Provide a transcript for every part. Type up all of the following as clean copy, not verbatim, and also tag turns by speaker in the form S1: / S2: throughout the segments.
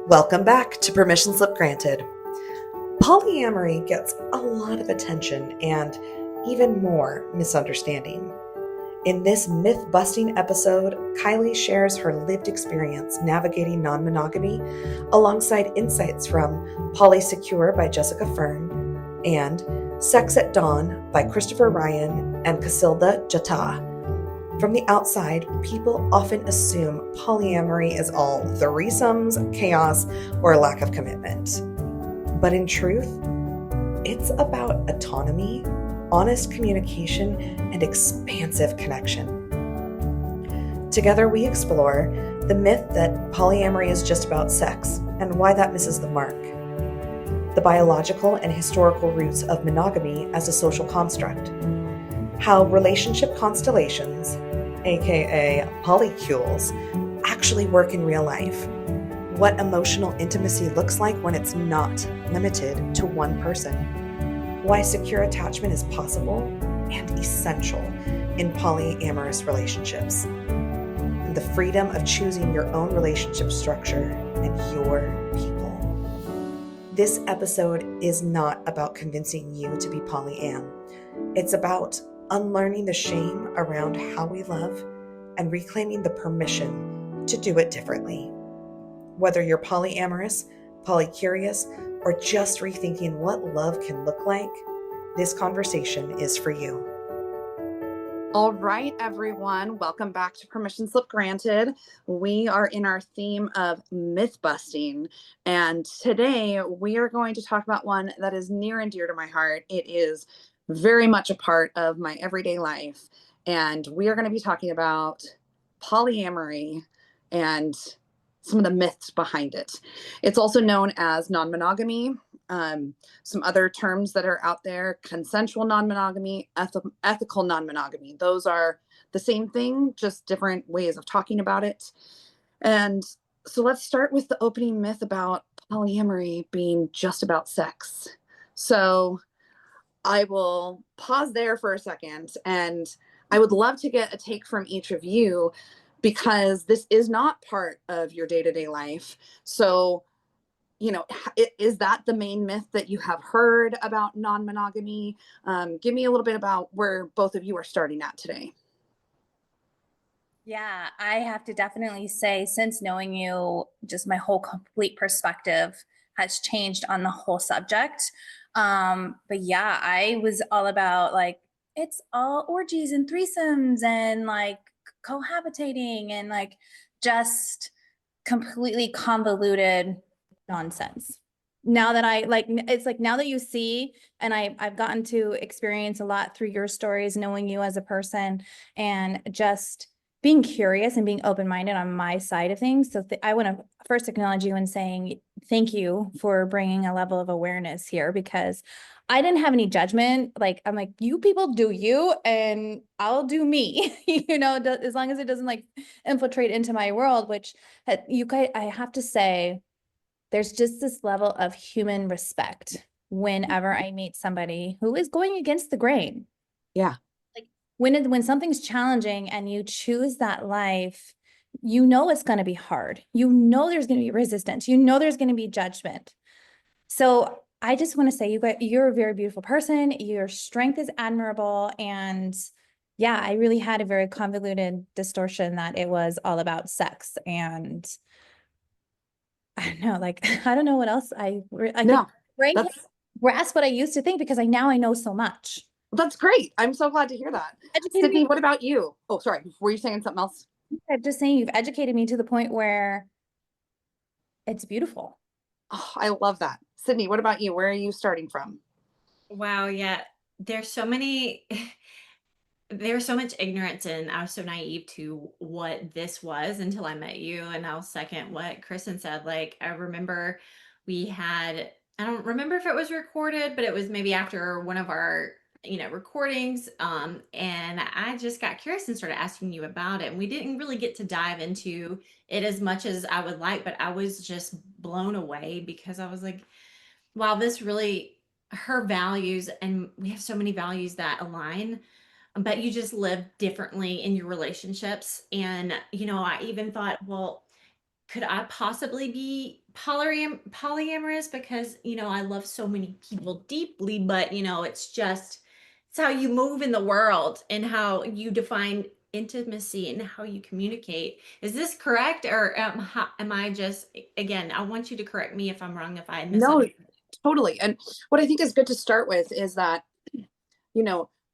S1: Welcome back to Permission Slip Granted. Polyamory gets a lot of attention and even more misunderstanding. In this myth-busting episode, Kylie shares her lived experience navigating non-monogamy alongside insights from Polysecure by Jessica Fern and Sex at Dawn by Christopher Ryan and Casilda Jatta. From the outside, people often assume polyamory is all threesomes, chaos, or lack of commitment. But in truth, it's about autonomy, honest communication, and expansive connection. Together, we explore the myth that polyamory is just about sex and why that misses the mark, the biological and historical roots of monogamy as a social construct, how relationship constellations, aka polycules, actually work in real life, what emotional intimacy looks like when it's not limited to one person, why secure attachment is possible and essential in polyamorous relationships, and the freedom of choosing your own relationship structure and your people. This episode is not about convincing you to be polyam. It's about unlearning the shame around how we love and reclaiming the permission to do it differently. Whether you're polyamorous, polycurious, or just rethinking what love can look like, this conversation is for you. All right, everyone, welcome back to Permission Slip Granted. We are in our theme of myth busting, and today we are going to talk about one that is near and dear to my heart. It is very much a part of my everyday life, and we are going to be talking about polyamory and some of the myths behind it. It's also known as non-monogamy. Some other terms that are out there: consensual non-monogamy, ethical non-monogamy. Those are the same thing, just different ways of talking about it. And so let's start with the opening myth about polyamory being just about sex. So I will pause there for a second, and I would love to get a take from each of you, because this is not part of your day-to-day life. So, is that the main myth that you have heard about non-monogamy? Give me a little bit about where both of you are starting at today.
S2: Yeah, I have to definitely say, since knowing you, just my whole complete perspective has changed on the whole subject. But yeah, I was all about like, it's all orgies and threesomes and like cohabitating and like just completely convoluted nonsense. Now that I like, it's like now that you see, and I've gotten to experience a lot through your stories, knowing you as a person, and just being curious and being open-minded on my side of things. So I want to first acknowledge you and saying thank you for bringing a level of awareness here, because I didn't have any judgment. Like, I'm like, you people do you and I'll do me, as long as it doesn't like infiltrate into my world, which you guys, I have to say, there's just this level of human respect whenever I meet somebody who is going against the grain.
S1: Yeah.
S2: Like when something's challenging and you choose that life, it's going to be hard. There's going to be resistance. There's going to be judgment. So I just want to say, you're a very beautiful person. Your strength is admirable. And yeah, I really had a very convoluted distortion that it was all about sex. And I don't know, like, I don't know what else
S1: No,
S2: brain can't
S1: that's
S2: grasp what I used to think, because I know so much.
S1: that's great. I'm so glad to hear that.
S2: Educated
S1: Sydney,
S2: me.
S1: what about you? Oh, sorry. Were you saying something else?
S2: I'm just saying, you've educated me to the point where it's beautiful.
S1: Oh, I love that. Sydney, what about you? Where are you starting from?
S3: Wow, yeah. There's so many there's so much ignorance, and I was so naive to what this was until I met you. And I'll second what Kristen said. Like, I remember we had, I don't remember if it was recorded, but it was maybe after one of our, recordings. And I just got curious and started asking you about it. And we didn't really get to dive into it as much as I would like, but I was just blown away because I was like, wow, this really, her values, and we have so many values that align, but you just live differently in your relationships. And, I even thought, well, could I possibly be polyamorous because, I love so many people deeply, but, it's how you move in the world and how you define intimacy and how you communicate. Is this correct? Or am I just, again, I want you to correct me if I'm wrong, if I
S4: No,
S3: misunderstood.
S4: totally. And what I think is good to start with is that,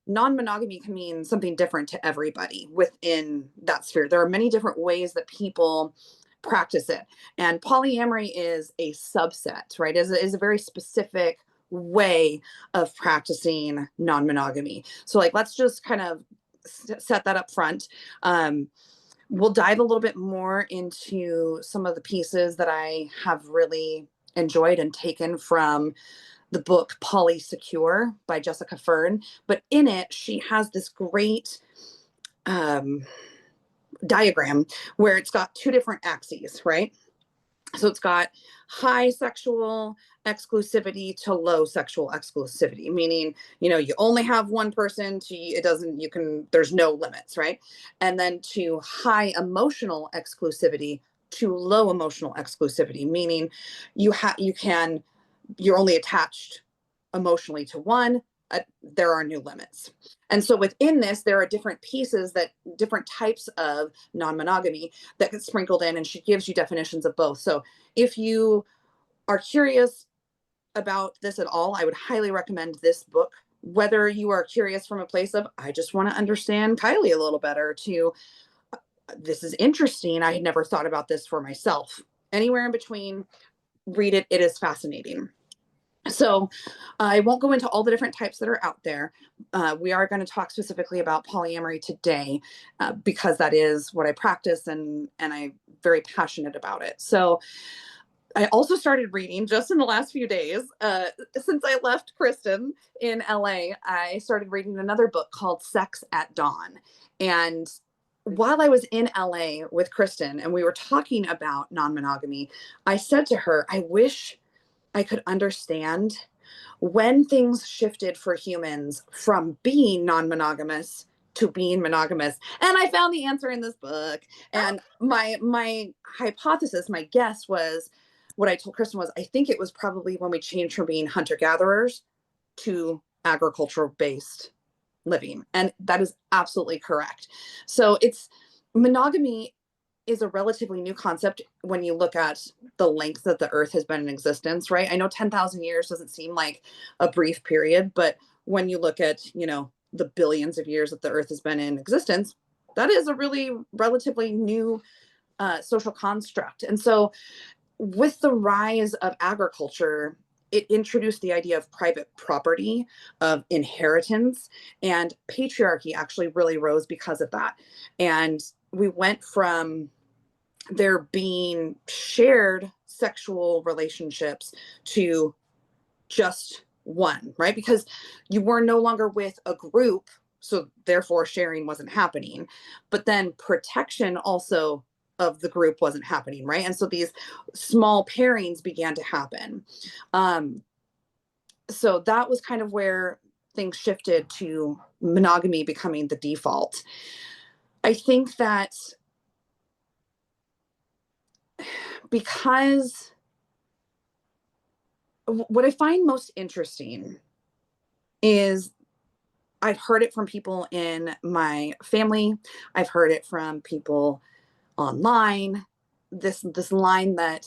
S4: non-monogamy can mean something different to everybody within that sphere. There are many different ways that people practice it. And polyamory is a subset, right? Is a very specific way of practicing non-monogamy. So like, let's just kind of set that up front. We'll dive a little bit more into some of the pieces that I have really enjoyed and taken from the book Polysecure by Jessica Fern. But in it, she has this great diagram where it's got two different axes, right? So it's got high sexual exclusivity to low sexual exclusivity, meaning, you only have one person to, it doesn't, there's no limits, right? And then to high emotional exclusivity to low emotional exclusivity, meaning you're only attached emotionally to one, there are new limits. And so within this, there are different pieces, that different types of non-monogamy that get sprinkled in, and she gives you definitions of both. So if you are curious about this at all, I would highly recommend this book. Whether you are curious from a place of, I just want to understand Kylie a little better, to this is interesting, I had never thought about this for myself. Anywhere in between, read it. It is fascinating. So I won't go into all the different types that are out there. We are going to talk specifically about polyamory today, because that is what I practice, and I'm very passionate about it. So I also started reading just in the last few days. Since I left Kristen in LA, I started reading another book called Sex at Dawn. And while I was in LA with Kristen and we were talking about non-monogamy, I said to her, I wish I could understand when things shifted for humans from being non-monogamous to being monogamous. And I found the answer in this book. And my hypothesis, my guess was, what I told Kristen was, I think it was probably when we changed from being hunter-gatherers to agricultural-based living. And that is absolutely correct. So monogamy is a relatively new concept when you look at the length that the earth has been in existence, right? I know 10,000 years doesn't seem like a brief period, but when you look at, the billions of years that the earth has been in existence, that is a really relatively new social construct. And so with the rise of agriculture, it introduced the idea of private property, of inheritance, and patriarchy actually really rose because of that. And we went from there being shared sexual relationships to just one, right? Because you were no longer with a group, so therefore sharing wasn't happening. But then protection also of the group wasn't happening, right? And so these small pairings began to happen. So that was kind of where things shifted to monogamy becoming the default. I think that because what I find most interesting is I've heard it from people in my family. I've heard it from people online. This line that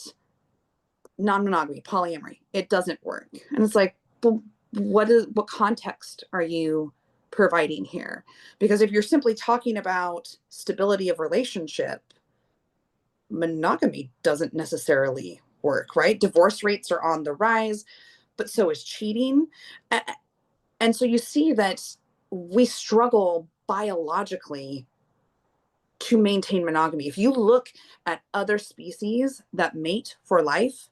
S4: non-monogamy, polyamory, it doesn't work. And it's like, well, what context are you providing here? Because if you're simply talking about stability of relationship, monogamy doesn't necessarily work, right? Divorce rates are on the rise, but so is cheating. And so you see that we struggle biologically to maintain monogamy. If you look at other species that mate for life,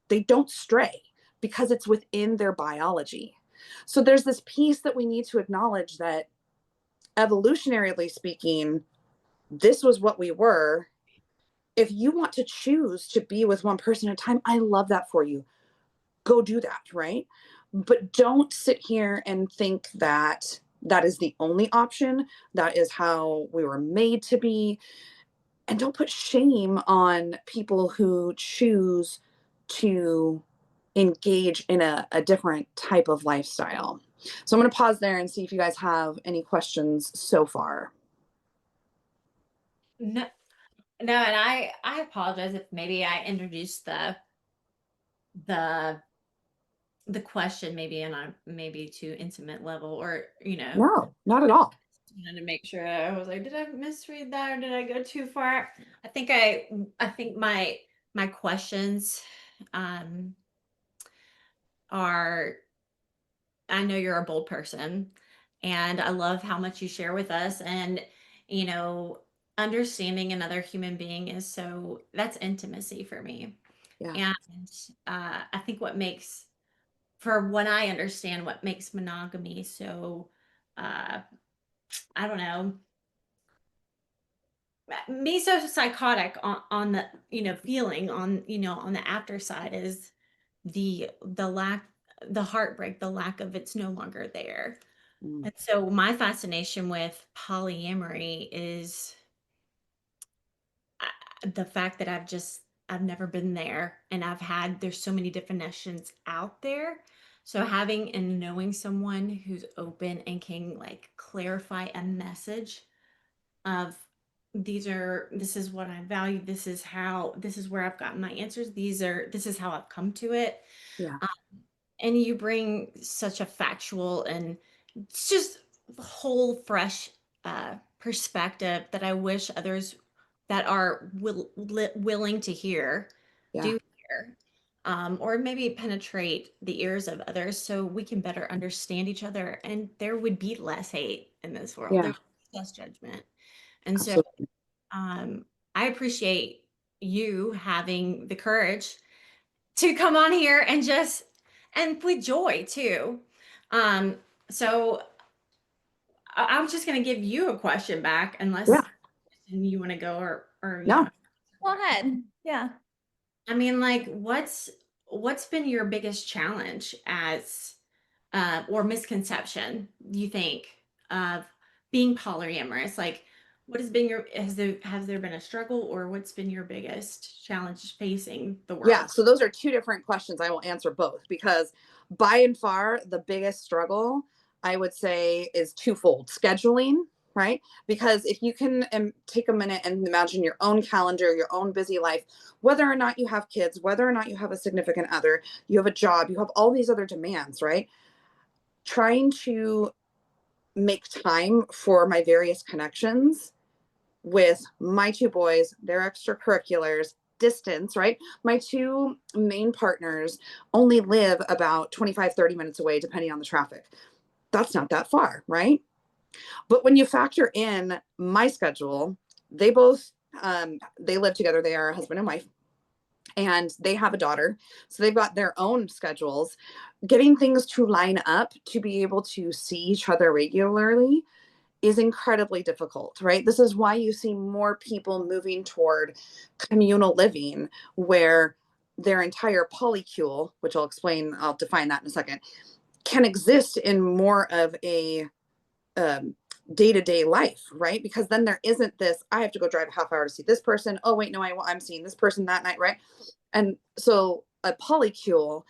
S4: they don't stray because it's within their biology. So there's this piece that we need to acknowledge, that evolutionarily speaking, this was what we were. If you want to choose to be with one person at a time, I love that for you. Go do that, right? But don't sit here and think that that is the only option. That is how we were made to be. And don't put shame on people who choose to engage in a different type of lifestyle. So I'm going to pause there and see if you guys have any questions so far.
S3: No, no, and I apologize if maybe I introduced the the question maybe in a maybe too intimate level, or
S4: No, not at all.
S3: wanted to make sure. I was like, did I misread that or did I go too far? I think my questions um are, I know you're a bold person, and I love how much you share with us. And, you know, understanding another human being is so, that's intimacy for me.
S4: Yeah.
S3: And I think what makes, for what I understand, what makes monogamy so, uh, I don't know, me so psychotic on the, feeling on, on the after side is the lack, the heartbreak, the lack of it's no longer there.
S4: Mm.
S3: And so my fascination with polyamory is the fact that I've never been there, and there's so many definitions out there. So having and knowing someone who's open and can like clarify a message of, this is what I value, this is where I've gotten my answers, this is how I've come to it.
S4: Yeah.
S3: And you bring such a factual and it's just whole fresh perspective that I wish others that are willing to hear
S4: Yeah.
S3: do hear, or maybe penetrate the ears of others so we can better understand each other, and there would be less hate in this world. There
S4: Yeah.
S3: would be less judgment. And so
S4: Absolutely.
S3: I appreciate you having the courage to come on here and just, and with joy too. Um, so I'm just going to give you a question back, unless
S4: Yeah.
S3: you want to go, or
S4: No.
S2: Go ahead. Yeah.
S3: I mean, like, what's been your biggest challenge as, or misconception you think of being polyamorous? Like, what has been your, has there been a struggle, or what's been your biggest challenge facing the
S4: Yeah.
S3: world?
S4: So those are two different questions. I will answer both, because by and far the biggest struggle, I would say, is twofold: scheduling, right? Because if you can take a minute and imagine your own calendar, your own busy life, whether or not you have kids, whether or not you have a significant other, you have a job, you have all these other demands, right? Trying to make time for my various connections with my two boys, their extracurriculars, distance, right? My two main partners only live about 25-30 minutes away, depending on the traffic. That's not that far, right? But when you factor in my schedule, they both, they live together. They are a husband and wife, and they have a daughter. So they've got their own schedules. Getting things to line up to be able to see each other regularly is incredibly difficult, right? This is why you see more people moving toward communal living, where their entire polycule, which I'll define that in a second, can exist in more of a um, day-to-day life, right? Because then there isn't this, I have to go drive a half hour to see this person. Oh, wait, no, I'm seeing this person that night, right? And so a polycule,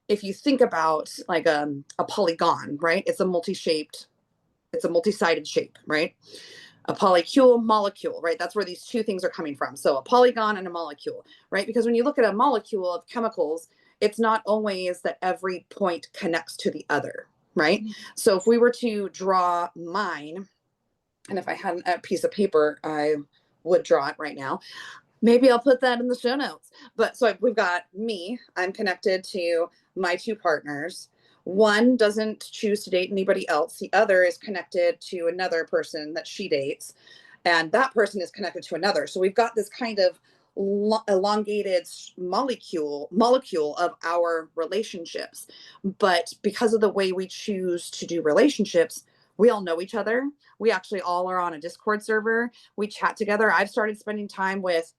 S4: if you think about like a polygon, right? It's a multi-sided shape, right? A polycule, molecule, right? That's where these two things are coming from. So a polygon and a molecule, right? Because when you look at a molecule of chemicals, it's not always that every point connects to the other, right? Mm-hmm. So if we were to draw mine, and if I had a piece of paper, I would draw it right now. Maybe I'll put that in the show notes. But so we've got me, I'm connected to my two partners. One doesn't choose to date anybody else. The other is connected to another person that she dates, and that person is connected to another. So we've got this kind of elongated molecule of our relationships. But because of the way we choose to do relationships, we all know each other. We actually all are on a Discord server. We chat together. I've started spending time with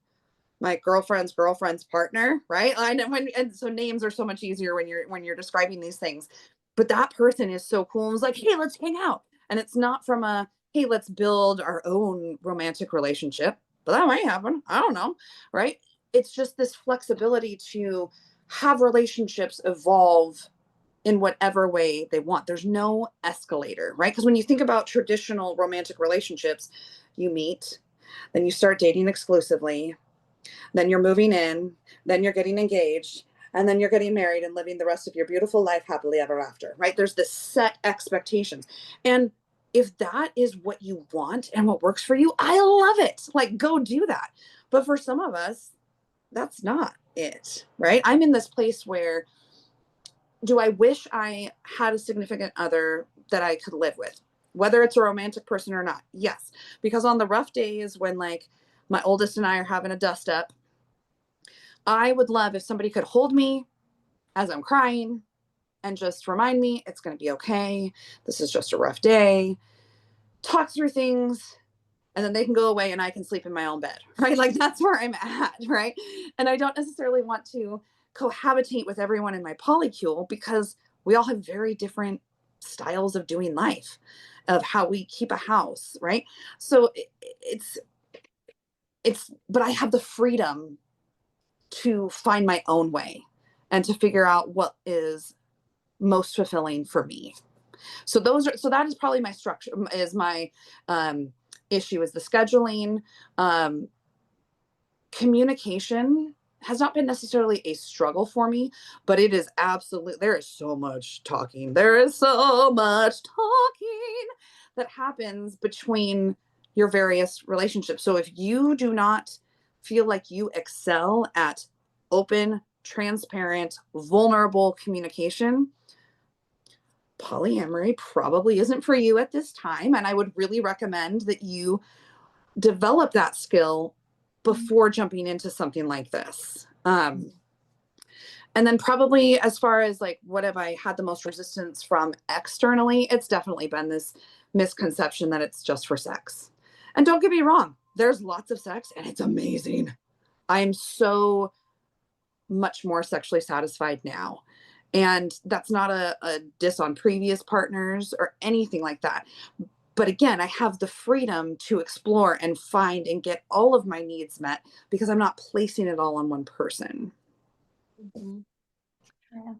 S4: my girlfriend's partner, right? And so names are so much easier when you're describing these things. But that person is so cool and was like, hey, let's hang out. And it's not from a, hey, let's build our own romantic relationship. but that might happen. I don't know. Right. It's just this flexibility to have relationships evolve in whatever way they want. There's no escalator, right? Because when you think about traditional romantic relationships, you meet, then you start dating exclusively, then you're moving in, then you're getting engaged, and then you're getting married and living the rest of your beautiful life happily ever after, right? There's this set expectations. And if that is what you want and what works for you, I love it. Like, go do that. But for some of us, that's not it, right? I'm in this place where, do I wish I had a significant other that I could live with, whether it's a romantic person or not? Yes. Because on the rough days when like my oldest and I are having a dust up, I would love if somebody could hold me as I'm crying and just remind me it's going to be okay. This is just a rough day. Talk through things, and then they can go away and I can sleep in my own bed, right? Like that's where I'm at, right? And I don't necessarily want to cohabitate with everyone in my polycule because we all have very different styles of doing life, of how we keep a house, right? So but I have the freedom to find my own way and to figure out what is most fulfilling for me. So that is probably my structure, is my issue, is the scheduling. Communication has not been necessarily a struggle for me, but it is absolutely, there is so much talking. There is so much talking that happens between your various relationships. So if you do not feel like you excel at open, transparent, vulnerable communication, polyamory probably isn't for you at this time. And I would really recommend that you develop that skill before jumping into something like this. And then probably as far as like, what have I had the most resistance from externally? It's definitely been this misconception that it's just for sex. And don't get me wrong, there's lots of sex and it's amazing. I'm so much more sexually satisfied now. And that's not a diss on previous partners or anything like that. But again, I have the freedom to explore and find and get all of my needs met because I'm not placing it all on one person.
S2: Yeah.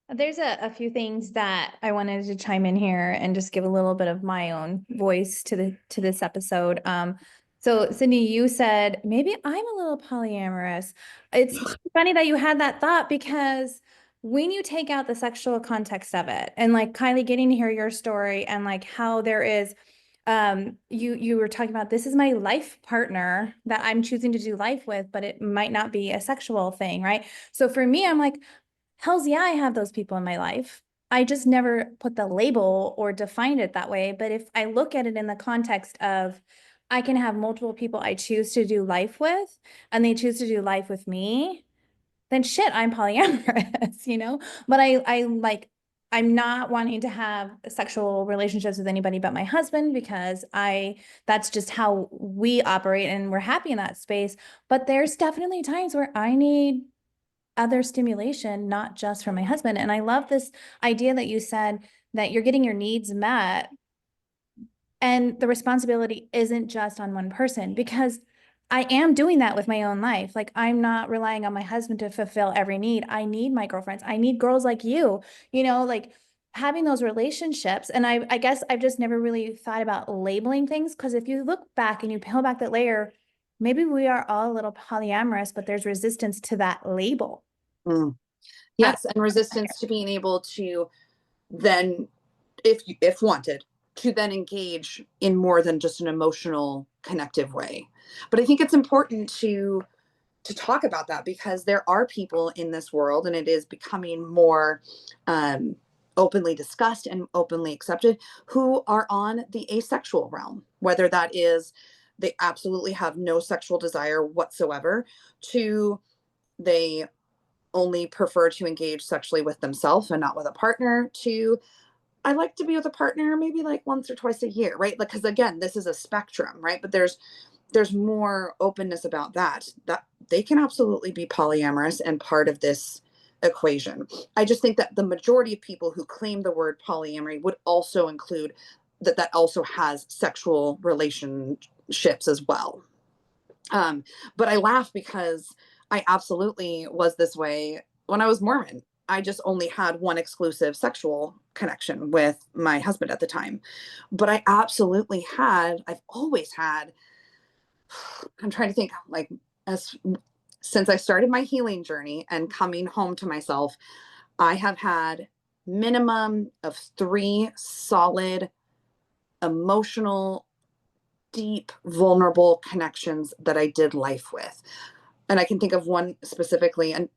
S2: There's a few things that I wanted to chime in here and just give a little bit of my own voice to this episode. So Cindy, you said maybe I'm a little polyamorous. It's funny that you had that thought because when you take out the sexual context of it, and like Kylie, getting to hear your story and like how there is, you were talking about, this is my life partner that I'm choosing to do life with, but it might not be a sexual thing, right? So for me, I'm like, hells yeah, I have those people in my life. I just never put the label or defined it that way. But if I look at it in the context of, I can have multiple people I choose to do life with, and they choose to do life with me, then shit, I'm polyamorous, you know? But I'm not wanting to have sexual relationships with anybody but my husband because that's just how we operate and we're happy in that space. But there's definitely times where I need other stimulation, not just from my husband. And I love this idea that you said that you're getting your needs met and the responsibility isn't just on one person, because I am doing that with my own life. Like, I'm not relying on my husband to fulfill every need. I need my girlfriends. I need girls like you, like having those relationships. And I guess I've just never really thought about labeling things, because if you look back and you peel back that layer, maybe we are all a little polyamorous, but there's resistance to that label.
S4: Mm. Yes, and resistance to being able to then, if wanted, to then engage in more than just an emotional connective way. But I think it's important to talk about that because there are people in this world, and it is becoming more openly discussed and openly accepted, who are on the asexual realm, whether that is they absolutely have no sexual desire whatsoever, to they only prefer to engage sexually with themselves and not with a partner, to I like to be with a partner maybe like once or twice a year, right? Like, because again, this is a spectrum, right? But there's more openness about that they can absolutely be polyamorous and part of this equation. I just think that the majority of people who claim the word polyamory would also include that also has sexual relationships as well. But I laugh because I absolutely was this way when I was Mormon. I just only had one exclusive sexual connection with my husband at the time. But I've always had, I'm trying to think, like, as since I started my healing journey and coming home to myself, I have had minimum of 3 solid, emotional, deep, vulnerable connections that I did life with. And I can think of one specifically, and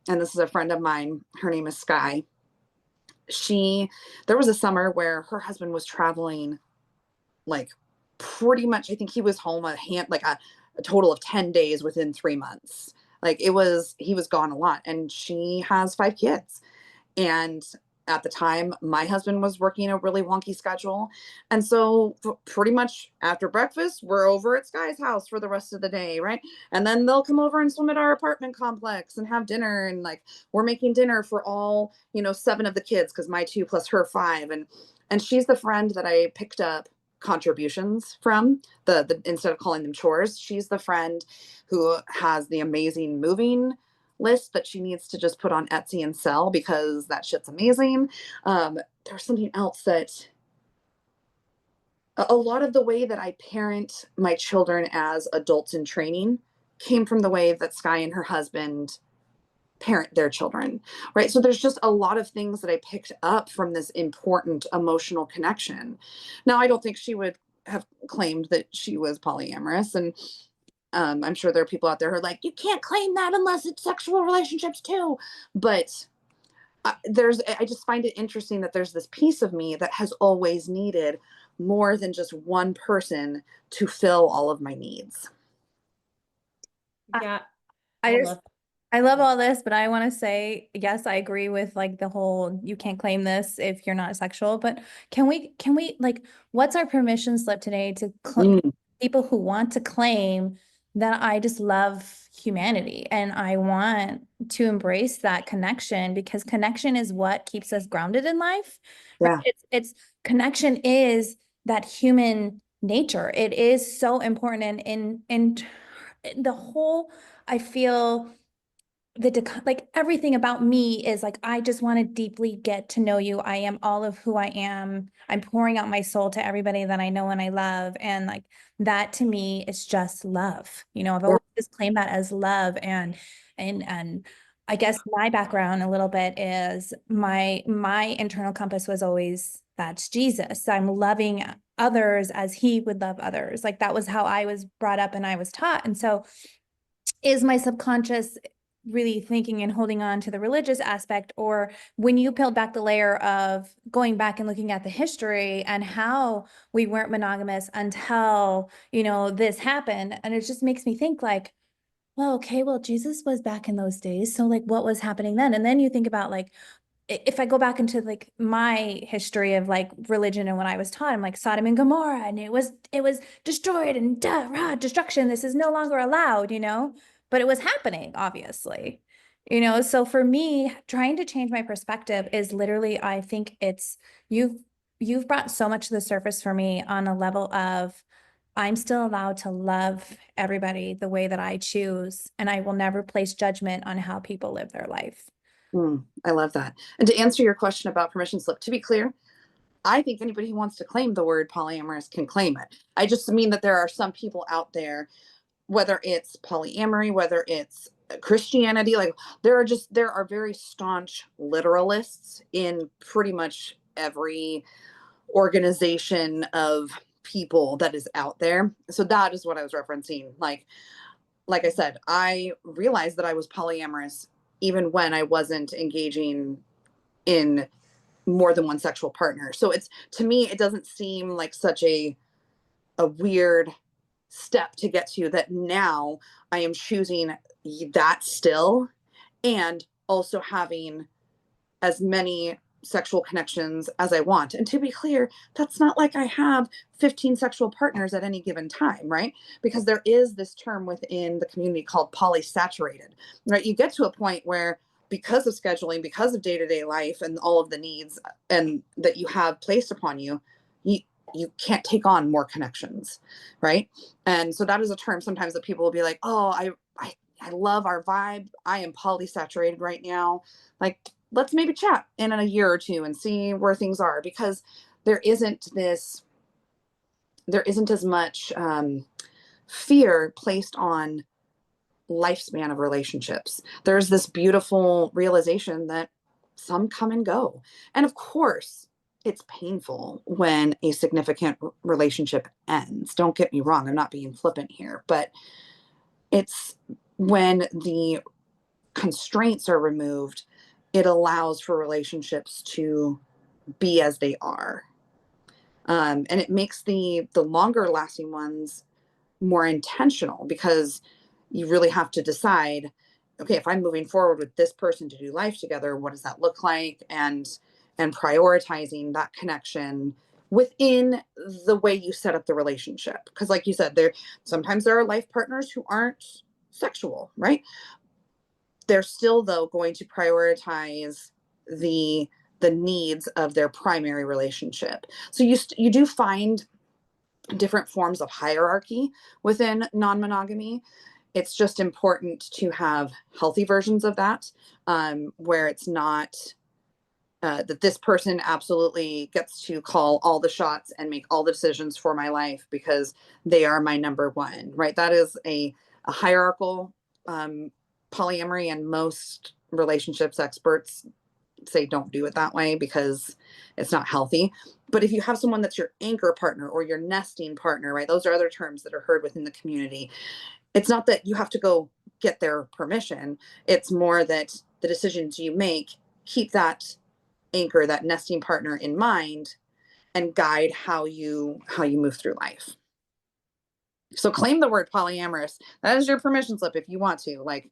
S4: this is a friend of mine. Her name is Sky. There was a summer where her husband was traveling, like, pretty much. I think he was home a total of 10 days within 3 months. Like, he was gone a lot, and she has 5 kids. And at the time, my husband was working a really wonky schedule. And so pretty much after breakfast, we're over at Sky's house for the rest of the day, right? And then they'll come over and swim at our apartment complex and have dinner. And, like, we're making dinner for all, 7 of the kids, because my 2 plus her 5. And she's the friend that I picked up contributions from, the instead of calling them chores. She's the friend who has the amazing moving list that she needs to just put on Etsy and sell, because that shit's amazing. There's something else that a lot of the way that I parent my children as adults in training came from the way that Sky and her husband parent their children, right? So there's just a lot of things that I picked up from this important emotional connection. Now, I don't think she would have claimed that she was polyamorous, and I'm sure there are people out there who are like, you can't claim that unless it's sexual relationships too. But I just find it interesting that there's this piece of me that has always needed more than just one person to fill all of my needs.
S3: Yeah.
S2: I
S3: I
S2: just
S3: love
S2: I love all this, but I want to say, yes, I agree with like the whole you can't claim this if you're not sexual, but can we like what's our permission slip today to
S4: Mm,
S2: people who want to claim that I just love humanity and I want to embrace that connection, because connection is what keeps us grounded in life. Right?
S4: yeah.
S2: It's connection is that human nature. It is so important, and in the whole, I feel like everything about me is like, I just want to deeply get to know you. I am all of who I am. I'm pouring out my soul to everybody that I know and I love. And like that to me is just love. I've
S4: Yeah.
S2: always just claimed that as love. And I guess my background a little bit is my internal compass was always that's Jesus. I'm loving others as he would love others. Like that was how I was brought up and I was taught. And so is my subconscious really thinking and holding on to the religious aspect? Or when you peeled back the layer of going back and looking at the history and how we weren't monogamous until, this happened. And it just makes me think like, well, okay, well, Jesus was back in those days. So like what was happening then? And then you think about like, if I go back into like my history of like religion and what I was taught, I'm like Sodom and Gomorrah, and it was destroyed and destruction. This is no longer allowed, but it was happening, obviously. So for me, trying to change my perspective is literally, I think it's you've brought so much to the surface for me on a level of I'm still allowed to love everybody the way that I choose, and I will never place judgment on how people live their life.
S4: I love that. And to answer your question about permission slip, to be clear, I think anybody who wants to claim the word polyamorous can claim it. I just mean that there are some people out there, whether it's polyamory, whether it's Christianity, like there are very staunch literalists in pretty much every organization of people that is out there. So that is what I was referencing. Like I said, I realized that I was polyamorous even when I wasn't engaging in more than one sexual partner. So it's, to me, it doesn't seem like such a weird step to get to, that now I am choosing that still, and also having as many sexual connections as I want. And to be clear, that's not like I have 15 sexual partners at any given time, right? Because there is this term within the community called polysaturated, right? You get to a point where, because of scheduling, because of day-to-day life and all of the needs and that you have placed upon you, you can't take on more connections, right? And so that is a term sometimes that people will be like, oh, I love our vibe. I am polysaturated right now. Like, let's maybe chat in a year or two and see where things are, because there isn't as much fear placed on lifespan of relationships. There's this beautiful realization that some come and go. And of course, it's painful when a significant relationship ends. Don't get me wrong, I'm not being flippant here, but it's when the constraints are removed, it allows for relationships to be as they are. And it makes the longer lasting ones more intentional, because you really have to decide, okay, if I'm moving forward with this person to do life together, what does that look like? And prioritizing that connection within the way you set up the relationship. Because like you said, sometimes there are life partners who aren't sexual, right? They're still, though, going to prioritize the needs of their primary relationship. So you do find different forms of hierarchy within non-monogamy. It's just important to have healthy versions of that, where it's not that this person absolutely gets to call all the shots and make all the decisions for my life because they are my number one, right? That is a hierarchical polyamory, and most relationships experts say don't do it that way because it's not healthy. But if you have someone that's your anchor partner or your nesting partner, right? Those are other terms that are heard within the community. It's not that you have to go get their permission. It's more that the decisions you make keep that anchor, that nesting partner in mind, and guide how you move through life. So claim the word polyamorous. That is your permission slip if you want to. Like,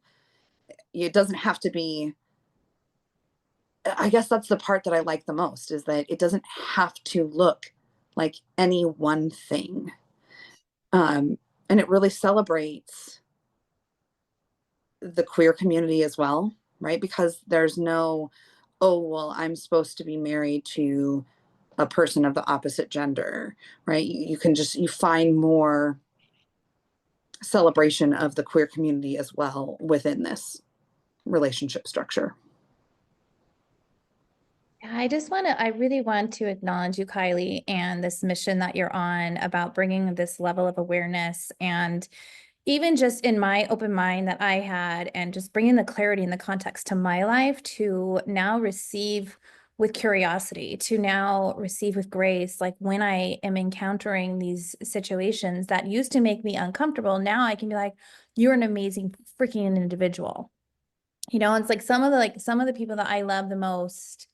S4: it doesn't have to be. I guess that's the part that I like the most, is that it doesn't have to look like any one thing. And it really celebrates the queer community as well, right? Because there's no, oh, well, I'm supposed to be married to a person of the opposite gender, right? You can just, you find more celebration of the queer community as well within this relationship structure.
S2: I really want to acknowledge you, Kylie, and this mission that you're on about bringing this level of awareness, and even just in my open mind that I had, and just bringing the clarity and the context to my life to now receive with curiosity, to now receive with grace. Like, when I am encountering these situations that used to make me uncomfortable, now I can be like, you're an amazing freaking individual. It's like some of the people that I love the most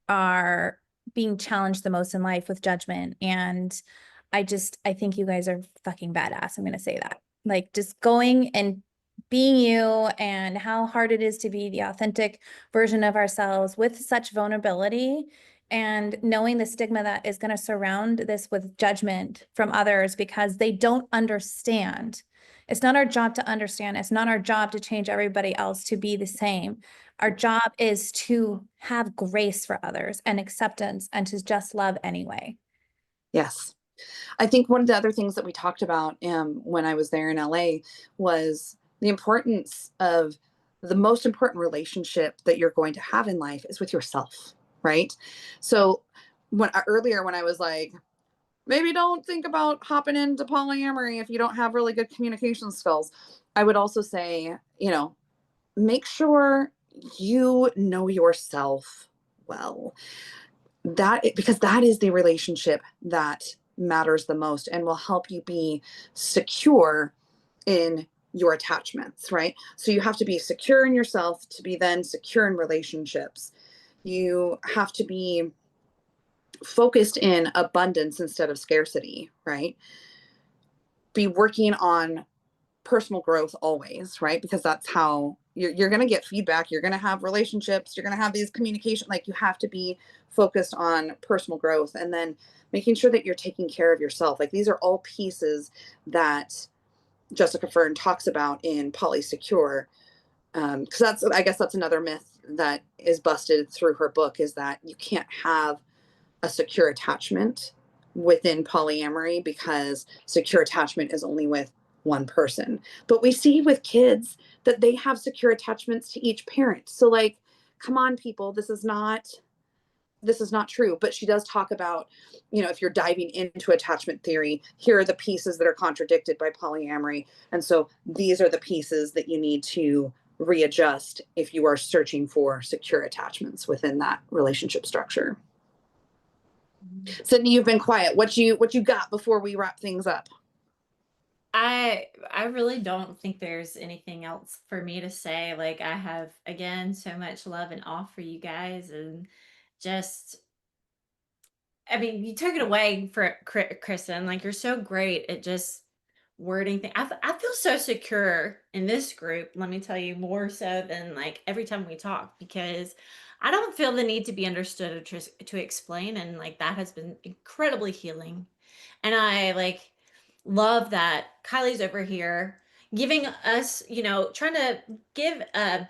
S2: are being challenged the most in life with judgment. And I think you guys are fucking badass. I'm going to say that. Like, just going and being you, and how hard it is to be the authentic version of ourselves with such vulnerability, and knowing the stigma that is going to surround this with judgment from others because they don't understand. It's not our job to understand. It's not our job to change everybody else to be the same. Our job is to have grace for others and acceptance, and to just love anyway.
S4: Yes. I think one of the other things that we talked about when I was there in LA was the importance of the most important relationship that you're going to have in life is with yourself, right? So earlier when I was like, maybe don't think about hopping into polyamory if you don't have really good communication skills, I would also say, make sure you know yourself well. Because that is the relationship that matters the most and will help you be secure in your attachments, right? So you have to be secure in yourself to be then secure in relationships. You have to be focused in abundance instead of scarcity, right? Be working on personal growth always, right? Because that's how you're going to get feedback. You're going to have relationships. You're going to have these communication. Like, you have to be focused on personal growth, and then making sure that you're taking care of yourself. Like, these are all pieces that Jessica Fern talks about in Polysecure. Because I guess that's another myth that is busted through her book, is that you can't have a secure attachment within polyamory because secure attachment is only with one person. But we see with kids that they have secure attachments to each parent. So like, come on, people, this is not true. But she does talk about, if you're diving into attachment theory, here are the pieces that are contradicted by polyamory. And so these are the pieces that you need to readjust if you are searching for secure attachments within that relationship structure. Sydney, you've been quiet. What you got before we wrap things up?
S3: I really don't think there's anything else for me to say. Like, I have, again, so much love and awe for you guys, and just, I mean, you took it away for Kristen. Like, you're so great at just wording things. I feel so secure in this group. Let me tell you, more so than like every time we talk, because I don't feel the need to be understood or to explain, and like that has been incredibly healing. And I like love that Kylie's over here giving us, trying to give an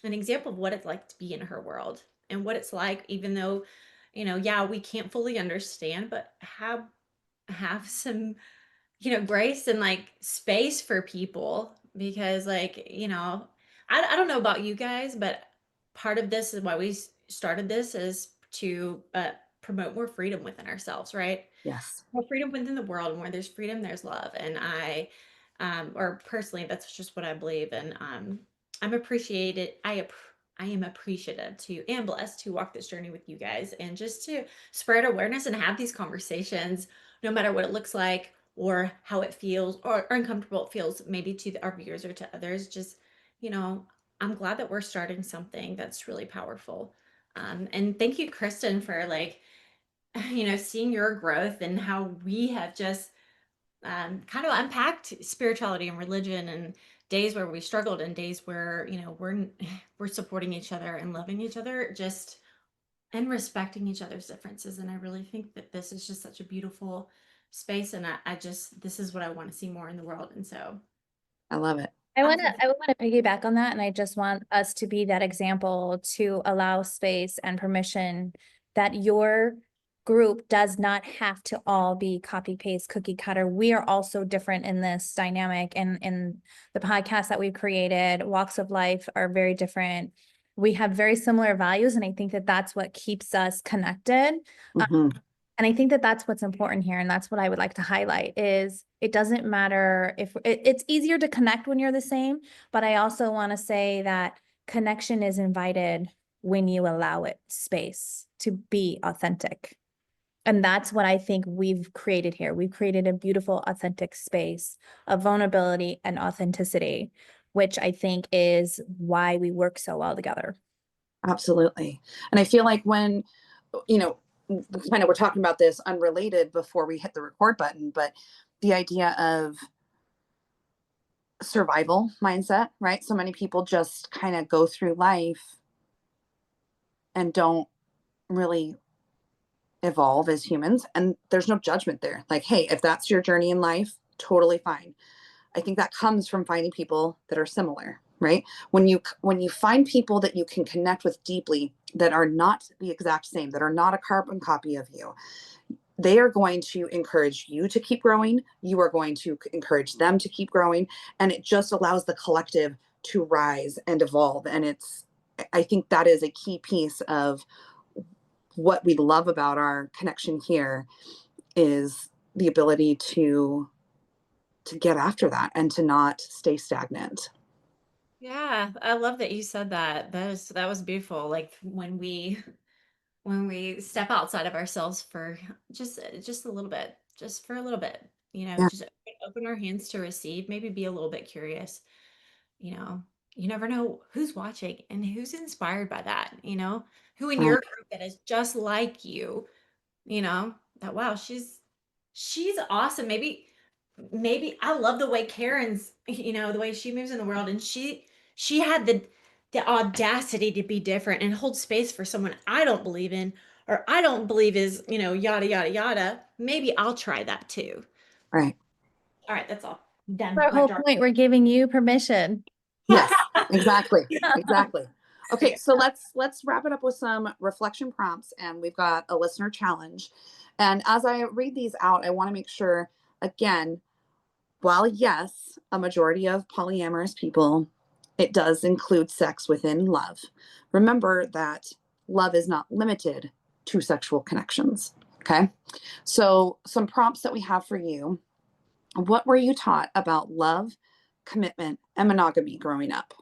S3: example of what it's like to be in her world and what it's like, even though, yeah, we can't fully understand, but have some, grace and like space for people, because like, I don't know about you guys, but part of this is why we started this, is to promote more freedom within ourselves, right?
S4: Yes.
S3: More freedom within the world, and where there's freedom, there's love. And or personally, that's just what I believe. And I'm appreciated. I am appreciative to and blessed to walk this journey with you guys, and just to spread awareness and have these conversations, no matter what it looks like or how it feels or uncomfortable it feels, maybe to our viewers or to others. Just, I'm glad that we're starting something that's really powerful. And thank you, Kristen, for like, seeing your growth and how we have just kind of unpacked spirituality and religion, and days where we struggled and days where, we're supporting each other and loving each other, just and respecting each other's differences. And I really think that this is just such a beautiful space. And I just, this is what I want to see more in the world. And so
S4: I love it.
S2: I want to piggyback on that, and I just want us to be that example, to allow space and permission that your group does not have to all be copy paste cookie cutter. We are also different in this dynamic, and in the podcast that we've created, walks of life are very different. We have very similar values, and I think that that's what keeps us connected.
S4: Mhm.
S2: And I think that that's what's important here. And that's what I would like to highlight is it doesn't matter if it's easier to connect when you're the same, but I also want to say that connection is invited when you allow it space to be authentic. And that's what I think we've created here. We've created a beautiful, authentic space of vulnerability and authenticity, which I think is why we work so well together.
S4: Absolutely. And I feel like when, kind of we're talking about this unrelated before we hit the record button, but the idea of survival mindset, right? So many people just kind of go through life and don't really evolve as humans. And there's no judgment there. Like, hey, if that's your journey in life, totally fine. I think that comes from finding people that are similar, right? When you find people that you can connect with deeply, that are not the exact same, that are not a carbon copy of you, they are going to encourage you to keep growing. You are going to encourage them to keep growing. And it just allows the collective to rise and evolve. And I think that is a key piece of what we love about our connection here, is the ability to get after that and to not stay stagnant.
S3: Yeah, I love that you said that. That was beautiful. Like when we step outside of ourselves for just a little bit, just for a little bit,
S4: Yeah.
S3: just open our hands to receive, maybe be a little bit curious. You know, you never know who's watching and who's inspired by that, who in
S4: Right.
S3: your group that is just like you, that wow, she's awesome. Maybe I love the way Karen's, the way she moves in the world, and she had the audacity to be different and hold space for someone I don't believe in, or I don't believe is, yada yada yada. Maybe I'll try that too.
S4: Right.
S3: All right, that's all. Done.
S2: Our
S3: Mic
S2: whole
S3: drop.
S2: point, we're giving you permission.
S4: Yes, exactly. Exactly. Okay, so let's wrap it up with some reflection prompts, and we've got a listener challenge. And as I read these out, I want to make sure, again, while yes, a majority of polyamorous people, it does include sex within love. Remember that love is not limited to sexual connections. Okay. So some prompts that we have for you. What were you taught about love, commitment, and monogamy growing up?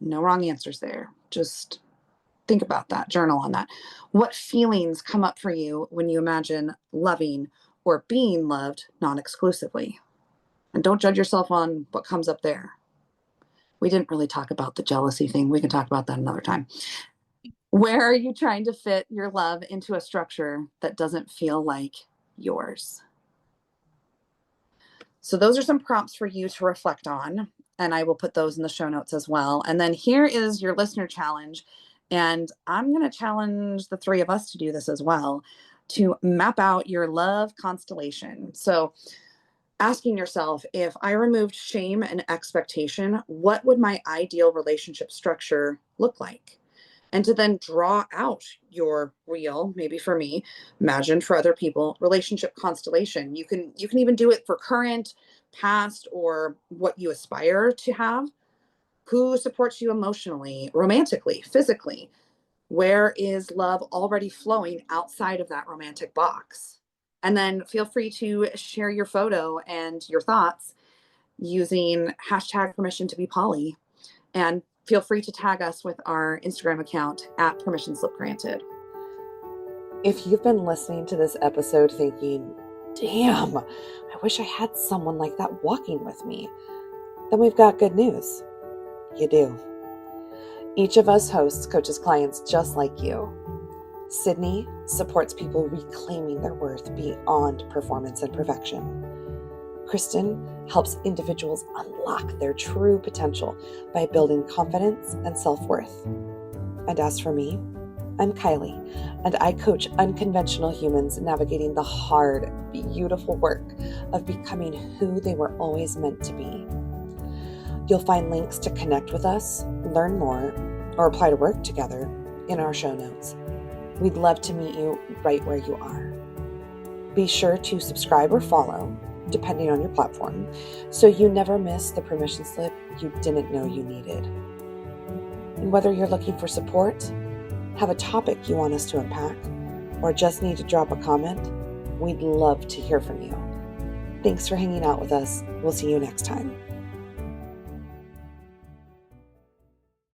S4: No wrong answers there. Just think about that, journal on that. What feelings come up for you when you imagine loving or being loved non-exclusively? And don't judge yourself on what comes up there. We didn't really talk about the jealousy thing. We can talk about that another time. Where are you trying to fit your love into a structure that doesn't feel like yours? So those are some prompts for you to reflect on, and I will put those in the show notes as well. And then here is your listener challenge. And I'm going to challenge the three of us to do this as well, to map out your love constellation. So asking yourself, if I removed shame and expectation, what would my ideal relationship structure look like? And to then draw out your real, maybe for me, imagined for other people, relationship constellation. You can even do it for current, past, or what you aspire to have. Who supports you emotionally, romantically, physically? Where is love already flowing outside of that romantic box? And then feel free to share your photo and your thoughts using hashtag permission to be poly. And feel free to tag us with our Instagram account at permission slip granted.
S1: If you've been listening to this episode thinking, damn, I wish I had someone like that walking with me, then we've got good news. You do. Each of us hosts coaches clients just like you. Sydney supports people reclaiming their worth beyond performance and perfection. Kristen helps individuals unlock their true potential by building confidence and self-worth. And as for me, I'm Kylie, and I coach unconventional humans navigating the hard, beautiful work of becoming who they were always meant to be. You'll find links to connect with us, learn more, or apply to work together in our show notes. We'd love to meet you right where you are. Be sure to subscribe or follow, depending on your platform, so you never miss the permission slip you didn't know you needed. And whether you're looking for support, have a topic you want us to unpack, or just need to drop a comment, we'd love to hear from you. Thanks for hanging out with us. We'll see you next time.